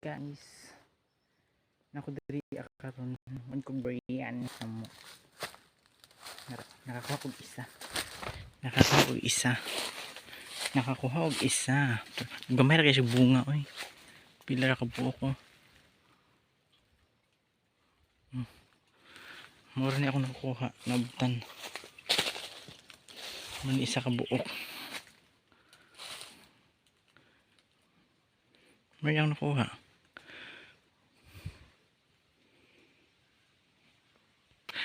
guys, naku diri karon man ko brian mo nakakuha og isa gamay ra kay siya bunga oy, pila ra ka buok ko. Mura ni ako nakuha, nabtan man isa ka buok. May ako nakuha.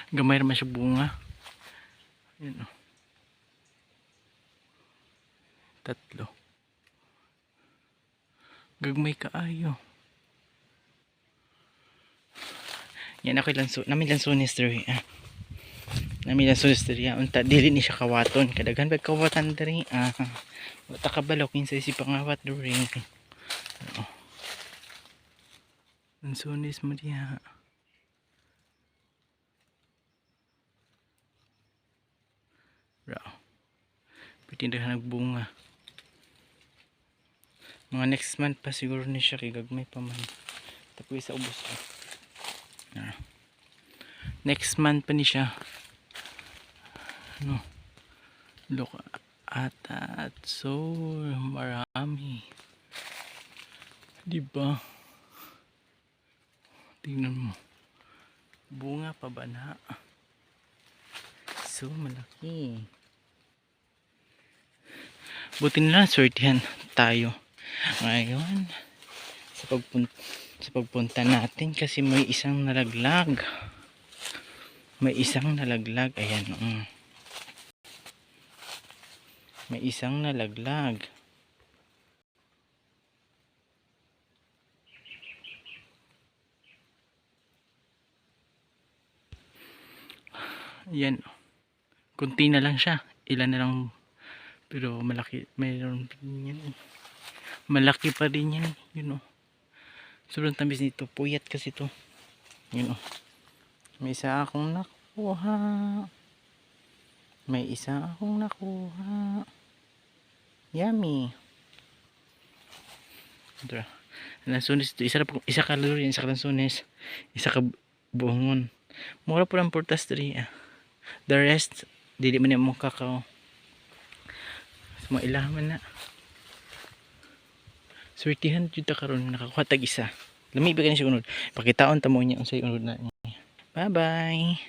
Gamay naman siya bunga. Yun o. 3. Gagmay kaayo. Yan ako namin lansunis diri. Namin lansunis diri. Unta dili ni siya kawaton. Kadaghan bag kawatan diri. Wata kabalo kinsa si pangawat diri. Lansunis mo diha. Pitindahan nagbunga. Mga next month pa siguro ni siya kay gagmay pa man. Tapos sa ubos ko. Next month pa ni siya. Look at that. So marami. Diba? Tingnan mo. Bunga pa ba na? So malaki. Buti na swertihan tayo ngayon sa pagpunta natin kasi may isang nalaglag. Ayan. May isang nalaglag. Ayan. Kunti na lang siya. Ilan na lang. Pero malaki, mayroon din yan. Malaki pa rin yan. Yun o. Sobrang tamis nito. Puyat kasi to. Yun o. May isa akong nakuha. Yummy. Ito. Lansunis ito. Isa ka luri. Isa ka lansunis. Isa ka buhongon. Mura po lang portas diri. The rest, dili man yung mga kakao. Mailaman na. Swertihan jud ta karon nakakuha tag isa. Lami ba kani siya unod? Pakitaon ta mo niya unsay unod na niya. Bye bye.